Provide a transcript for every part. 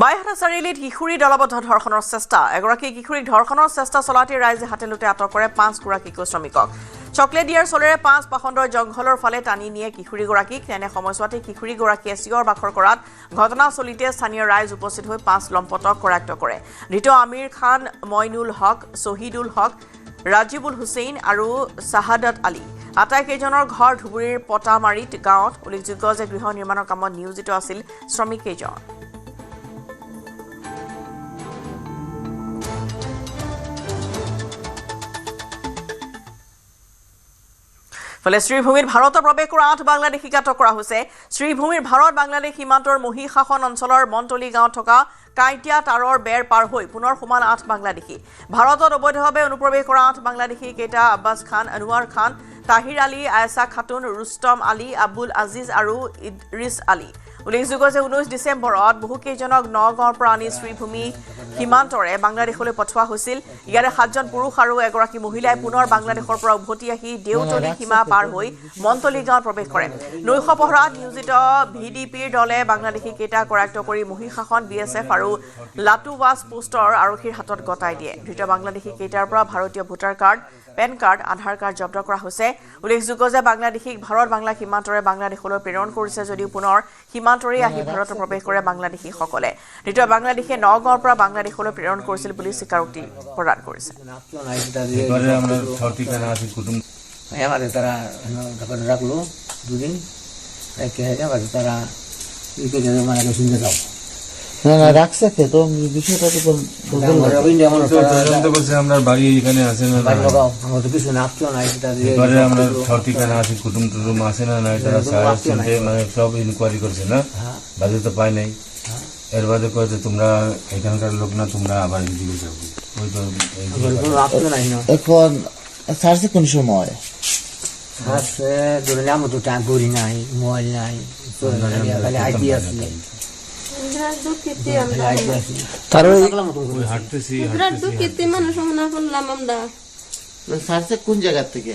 বাইহাটা চাৰিআলিত কিশোৰী দলবদ্ধ ধৰ্ষণৰ চেষ্টা এগৰাকী কিশোৰীক ধৰ্ষণৰ চেষ্টা চলাতে ৰাইজে হাতে লোটে আটক কৰে 5 গৰাকী শ্ৰমিকক চকলেডিয়াৰ চলেৰে 5 পাখণ্ডৰ জংঘলৰ ফালে টানি নিয়ে কিশোৰীগৰাকীক তেনে সময়ছোৱাতে কিশোৰীগৰাকীয়ে চিঞৰ বাখৰ কৰাত ঘটনা চলিতে স্থানীয় ৰাইজ উপস্থিত হৈ 5 লম্পটক কৰায়ত্ব কৰে ধৃত আমিৰ খান মইনুল হক শহীদুল হক ৰাজীবুল হুছেইন আৰু শাহাদাত আলী আটাইকেইজনৰ ঘৰ ধুবুৰীৰ পটামাৰিত গাঁৱত উল্লেখযোগ্য যে গৃহ নিৰ্মাণৰ কামত নিয়োজিত আছিল শ্ৰমিককেইজন ফলে শ্ৰীভূমিত ভাৰতৰ প্ৰৱেশ কৰা 8 বাংলাদেশীক আটক কৰা হৈছে শ্ৰীভূমিৰ ভাৰত বাংলাদেশ সীমান্তৰ মহি শাসন অঞ্চলৰ মন্তলি গাঁৱত থকা কাইটিয়া তাৰৰ বেৰ পাৰ হৈ পুনৰ সমান 8 বাংলাদেশী ভাৰতত অবৈধভাৱে অনুপ্ৰৱেশ কৰা 8 বাংলাদেশী কেইটা আব্বাস খান আনোৱাৰ খান তাহিৰ আলী আয়েশা খাতুন ৰুস্তম আলী আব্দুল আজিজ আৰু ইদ্ৰিছ আলী উল্লেখযোগ্য যে 19 ডিচেম্বৰত বহুকেইজনক নগাঁৱৰ পৰা আনি শ্ৰীভূমি সীমান্তৰে বাংলাদেশলৈ পঠোৱা হৈছিল ইয়াৰে 7জন পুৰুষ আৰু এগৰাকী মহিলাই পুনৰ বাংলাদেশৰ পৰা উভতি আহি দেউতলি সীমা পাৰ হৈ মন্তলি গাঁৱত প্ৰৱেশ কৰে নৈশ পহৰাত নিয়োজিত ভিডিপিৰ দলে বাংলাদেশী কেইটা কৰায়ত্ব কৰি মহি শাসন বিএছএফ আৰু লাটুৱাছ পোষ্টৰ আৰক্ষীৰ হাতত গতাই দিয়ে ধৃত বাংলাদেশী কেইটাৰ পৰা ভাৰতীয় ভোটাৰ কাৰ্ড পেন কাৰ্ড আধাৰ কাৰ্ড জব্দ কৰা হৈছে উল্লেখযোগ্য যে বাংলাদেশীক ভাৰত বাংলা সীমান্তৰে বাংলাদেশলৈ প্ৰেৰণ কৰিছে যদিও পুনৰ সীমান্তৰে আহি ভাৰতত প্ৰৱেশ কৰে বাংলাদেশীসকলে দ্বিতীয় বাংলাদেশে নগাঁৱৰ পৰা বাংলাদেশলৈ প্ৰেৰণ কৰিছিল বুলি স্বীকাৰোক্তি প্ৰদান কৰিছে রাখলো দুদিন তারা না রাখছে তো বিষয়টা তো আমরা বাড়ি এখানে আছে না কিছু নাপতো না এবারে আমরা ঠিকানা আছে কুটুম টুটুম আছে না নাই তারা মানে সব ইনকোয়ারি করছে না বাজে তো পাই নাই এর বাদে কয় যে তোমরা এখানকার লোক না তোমরা আবার এদিকে যাবে ওই তো এখন সার্চে কোন সময় সার্চে ধরে আমার তো টাইম করি নাই মোবাইল নাই আইডি আছে কোন জায়গা থেকে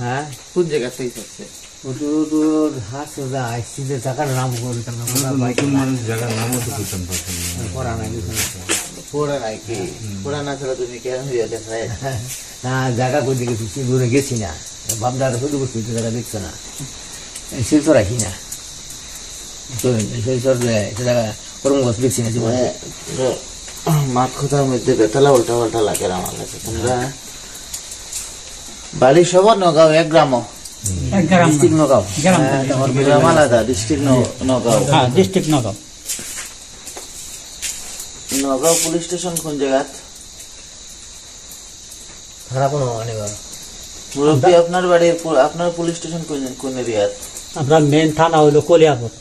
হ্যাঁ কোন জায়গা থেকে সারছে জায়গার নাম জায়গা কোন দিকে দূরে গেছি না বামদার শুধু জায়গা দেখছে না শিলচর রাখি না মাঠ কথার মধ্যে বেতলা উল্টা পাল্টা লাগে আমার কাছে তোমরা বাড়ি সবার নগাঁও এক গ্রাম ডিস্ট্রিক্ট নগাঁও তোমার গ্রাম আলাদা district Nagaon district Nagaon Nagaon police station কোন জায়গাত থানা কোন মুরব্বী আপনার বাড়ির আপনার পুলিশ স্টেশন কোন এরিয়াত আপনার মেন থানা হলো কলিয়াপুর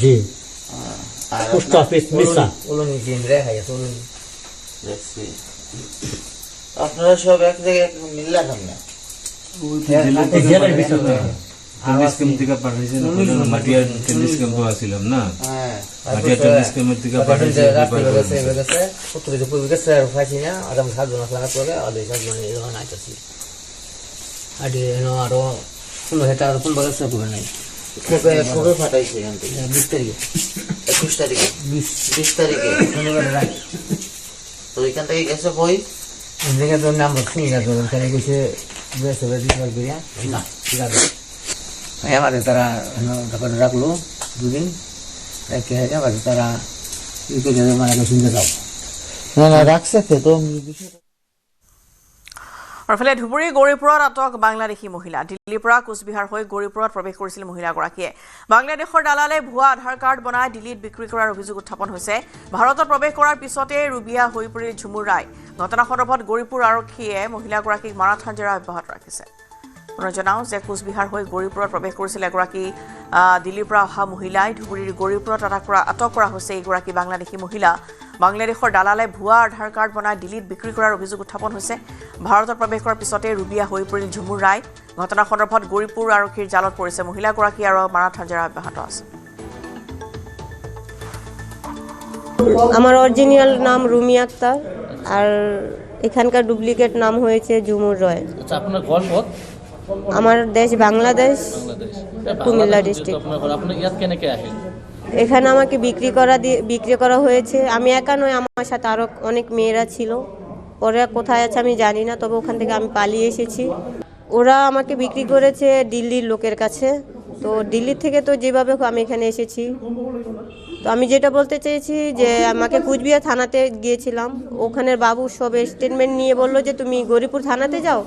জি পোস্ট অফিস মিসা আপনারা সব এক জায়গায় মিল্লা খান না জেলার ভিতরে টেনিস ক্যাম্প থেকে পাঠাইছেন মাটিয়া টেনিস ক্যাম্প আসছিলাম না মাটিয়া টেনিস ক্যাম্প থেকে পাঠাইছে আরো কোনো হেটা কোন ব্যবস্থা করে নাই কবে ফাটাইছে এখান থেকে 20 তারিখে 21 তারিখে 20 তারিখে তো এখান থেকে গেছে কই এদিকে তো নাম রাখনি গেছে ওখানে গেছে বেসে দিবার গিয়া না ঠিক আছে আমাদের তারা রাখলো দুদিন তারা মানে শুনতে যাও না রাখছে তো অৰফালে ধুবুৰী গৌৰীপুৰত আটক বাংলাদেশী মহিলা দিল্লীৰ পৰা কোচবিহাৰ হৈ গৌৰীপুৰত প্ৰৱেশ কৰিছিল মহিলাগৰাকীয়ে বাংলাদেশৰ দালালে ভুৱা আধাৰ কাৰ্ড বনাই দিল্লীত বিক্ৰী কৰাৰ অভিযোগ উত্থাপন হৈছে ভাৰতত প্ৰৱেশ কৰাৰ পিছতে ৰুবিয়া হৈ পৰিল ঝুমুৰ ৰায় ঘটনা সন্দৰ্ভত গৌৰীপুৰ আৰক্ষীয়ে মহিলাগৰাকীক মাৰাথান জেৰা অব্যাহত ৰাখিছে পুনৰ জনাওঁ যে কোচবিহাৰ হৈ গৌৰীপুৰত প্ৰৱেশ কৰিছিল এগৰাকী দিল্লীৰ পৰা অহা মহিলাই ধুবুৰীৰ গৌৰীপুৰত আটক কৰা হৈছে এগৰাকী বাংলাদেশী মহিলা বাংলাদেশৰ দালালে ভুৱা আধাৰ কাৰ্ড বনাই দিল্লীত বিক্ৰী কৰাৰ অভিযোগ উত্থাপন হৈছে ভাৰতত প্ৰৱেশ কৰাৰ পিছতে ৰুবিয়া হৈ পৰিল ঝুমুৰ ৰায় ঘটনা সন্দৰ্ভত গৌৰীপুৰ আৰক্ষীৰ জালত পৰিছে মহিলাগৰাকী আৰু মাৰাথান জেৰা অব্যাহত আছে আমার অরিজিনাল নাম রুমি আক্তার আর এখানকার ডুপ্লিকেট নাম হয়েছে ঝুমুর রয় আচ্ছা আপনার ঘর কত আমার দেশ বাংলাদেশ বাংলাদেশ কুমিল্লা ডিস্ট্রিক্ট আপনার ইয়াত কেনেকে আহিল এখানে আমাকে বিক্রি করা হয়েছে। আমি একা নয়, আমার সাথে আরও অনেক মেয়েরা ছিল। ওরা কোথায় আছে আমি জানি না, তবে ওখান থেকে আমি পালিয়ে এসেছি। ওরা আমাকে বিক্রি করেছে দিল্লির লোকের কাছে। তো দিল্লি থেকে তো যেভাবে হোক আমি এখানে এসেছি। তো আমি যেটা বলতে চেয়েছি যে আমাকে কুচবিহার থানাতে গিয়েছিলাম, ওখানের বাবু সব স্টেটমেন্ট নিয়ে বললো যে তুমি গৌরীপুর থানাতে যাও,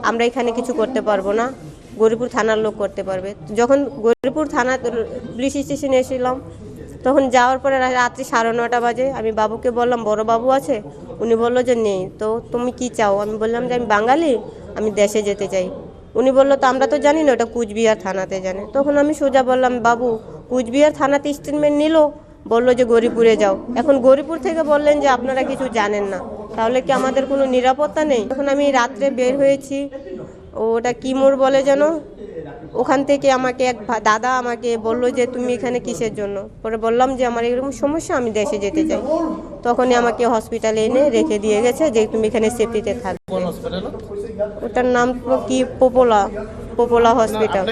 আমরা এখানে কিছু করতে পারবো না, গৌরীপুর থানার লোক করতে পারবে। যখন গৌরীপুর থানা পুলিশ স্টেশনে এসেছিলাম, তখন যাওয়ার পরে রাত্রি 9:30 বাজে আমি বাবুকে বললাম বড় বাবু আছে, উনি বললো যে নেই। তো তুমি কি চাও? আমি বললাম যে আমি বাঙালি, আমি দেশে যেতে চাই। উনি বললো তো আমরা তো জানি না, ওটা কুচবিহার থানাতে জানে। তখন আমি সোজা বললাম বাবু কুচবিহার থানাতে স্টেটমেন্ট নিল, বললো যে গৌরীপুরে যাও। এখন গৌরীপুর থেকে বললেন যে আপনারা কিছু জানেন না, তাহলে কি আমাদের কোনো নিরাপত্তা নেই? তখন আমি রাত্রে বের হয়েছি, ওটা কি মোড় বলে যেন, ওখান থেকে আমাকে এক দাদা আমাকে বললো যে তুমি এখানে কিসের জন্য? পরে বললাম যে আমার এরকম সমস্যা, আমি দেশে যেতে চাই। তখনই আমাকে হসপিটালে এনে রেখে দিয়ে গেছে যে তুমি এখানে সেফটিতে থাকবে। ওটার নাম কি পোপোলা হসপিটাল।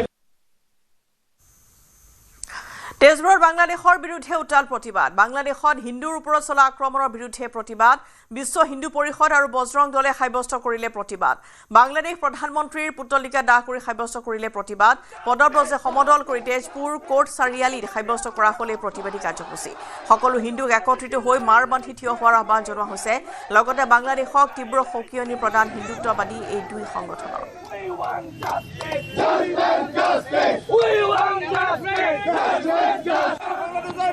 তেজপুৰত বাংলাদেশৰ বিৰুদ্ধে উত্তাল প্ৰতিবাদ। বাংলাদেশত হিন্দুৰ ওপৰত চলা আক্ৰমণৰ বিৰুদ্ধে প্ৰতিবাদ। বিশ্ব হিন্দু পৰিষদ আৰু বজৰং দলে সাব্যস্ত কৰিলে প্ৰতিবাদ। বাংলাদেশ প্ৰধানমন্ত্ৰীৰ পুতলিকা দাহ কৰি সাব্যস্ত কৰিলে প্ৰতিবাদ। পদব্ৰজে সমদল কৰি তেজপুৰ কোৰ্ট চাৰিআলিত সাব্যস্ত কৰা হ'ল এই প্ৰতিবাদী কাৰ্যসূচী। সকলো হিন্দুক একত্ৰিত হৈ মাৰ বান্ধি থিয় হোৱাৰ আহ্বান জনোৱা হৈছে। লগতে বাংলাদেশক তীব্ৰ সকিয়নি প্ৰদান হিন্দুত্ববাদী এই দুই সংগঠনৰ।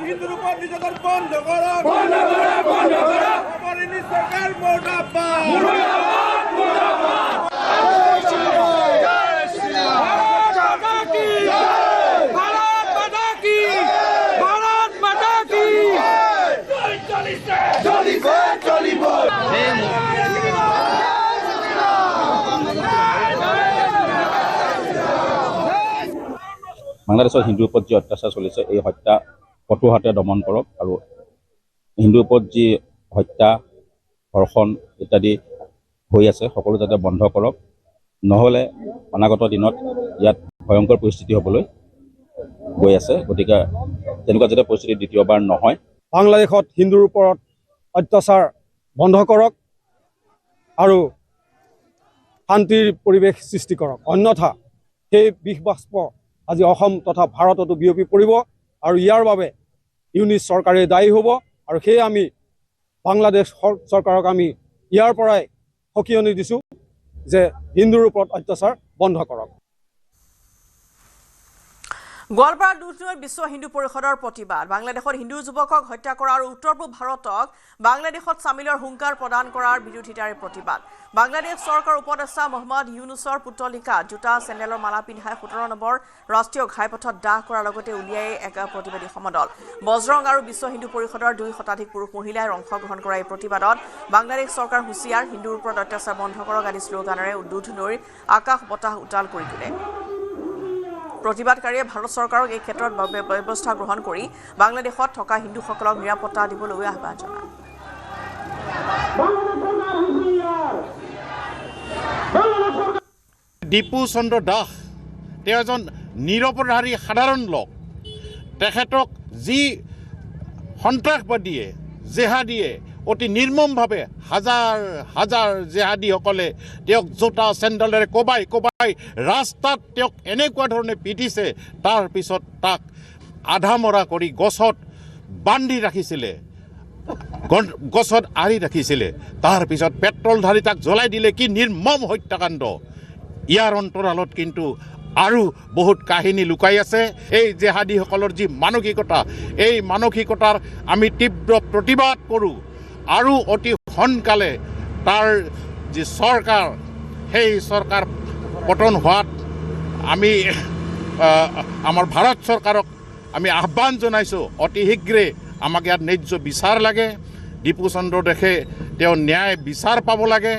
হিন্দুৰ উপৰ নিৰ্যাতন বন্ধ কৰো, অপৰিণী সৰকাৰ মুৰ্দাবাদ। বাংলাদেশৰ হিন্দুৰ ওপৰত যি অত্যাচাৰ চলিছে, এই হত্যা কঠোৰ হাতে দমন কৰক আৰু হিন্দুৰ ওপৰত যি হত্যা ধৰ্ষণ ইত্যাদি হৈ আছে সকলো যাতে বন্ধ কৰক, নহ'লে অনাগত দিনত ইয়াত ভয়ংকৰ পৰিস্থিতি হ'বলৈ গৈ আছে। গতিকে তেনেকুৱা যাতে পৰিস্থিতি দ্বিতীয়বাৰ নহয়। বাংলাদেশত হিন্দুৰ ওপৰত অত্যাচাৰ বন্ধ কৰক আৰু শান্তিৰ পৰিৱেশ সৃষ্টি কৰক, অন্যথা সেই বিষ বাষ্প আজি অসম তথা ভাৰততো বিয়পি পৰিব আৰু ইয়াৰ বাবে ইউনিট চৰকাৰে দায়ী হ'ব। আৰু সেয়ে আমি বাংলাদেশ চৰকাৰক আমি ইয়াৰ পৰাই সকিয়নি দিছোঁ যে হিন্দুৰ ওপৰত অত্যাচাৰ বন্ধ কৰক। গোৱালপাৰা দুধনৈত বিশ্ব হিন্দু পৰিষদৰ প্ৰতিবাদ। বাংলাদেশত হিন্দু যুৱকক হত্যা কৰা আৰু উত্তৰ পূব ভাৰতক বাংলাদেশত চামিলৰ হুংকাৰ প্ৰদান কৰাৰ বিৰোধিতাৰে প্ৰতিবাদ। বাংলাদেশ চৰকাৰ উপদেষ্টা মহম্মদ ইউনুছৰ পুতলিকা জোতা চেণ্ডেলৰ মালা পিন্ধাই 17 নম্বৰ ৰাষ্ট্ৰীয় ঘাইপথত দাহ কৰাৰ লগতে উলিয়াই এক প্ৰতিবাদী সমদল। বজৰং আৰু বিশ্ব হিন্দু পৰিষদৰ 2 শতাধিক পুৰুষ মহিলাই অংশগ্ৰহণ কৰা এই প্ৰতিবাদত বাংলাদেশ চৰকাৰ হুঁচিয়াৰ, হিন্দুৰ ওপৰত অত্যাচাৰ বন্ধ কৰক আদি শ্লোগানেৰে দুধনৈৰ আকাশ বতাহ উত্তাল কৰি তোলে। প্ৰতিবাদকাৰীয়ে ভাৰত চৰকাৰক এই ক্ষেত্ৰত ব্যৱস্থা গ্ৰহণ কৰি বাংলাদেশত থকা হিন্দুসকলক নিৰাপত্তা দিবলৈ আহ্বান জনায়। দীপু চন্দ্ৰ দাস তেওঁ এজন নিৰপৰাধী সাধাৰণ লোক। তেখেতক যি সন্ত্ৰাসবাদীয়ে জেহাদীয়ে অতি নিৰ্মমভাৱে হাজাৰ হাজাৰ জেহাদীসকলে তেওঁক জোতা চেণ্ডেলেৰে কোবাই ৰাস্তাত তেওঁক এনেকুৱা ধৰণে পিটিছে, তাৰপিছত তাক আধা মৰা কৰি গছত বান্ধি ৰাখিছিলে, গছত আঁৰি ৰাখিছিলে, তাৰপিছত পেট্ৰল ঢালি তাক জ্বলাই দিলে। কি নিৰ্মম হত্যাকাণ্ড! ইয়াৰ অন্তৰালত কিন্তু আৰু বহুত কাহিনী লুকাই আছে। এই জেহাদীসকলৰ যি মানসিকতা, এই মানসিকতাৰ আমি তীব্ৰ প্ৰতিবাদ কৰোঁ আৰু অতি সোনকালে তাৰ যি চৰকাৰ, সেই চৰকাৰ পতন হোৱাত আমি আমাৰ ভাৰত চৰকাৰক আমি আহ্বান জনাইছোঁ, অতি শীঘ্ৰে আমাক ইয়াত ন্যায্য বিচাৰ লাগে। দীপু চন্দ্ৰ দাসে তেওঁ ন্যায় বিচাৰ পাব লাগে।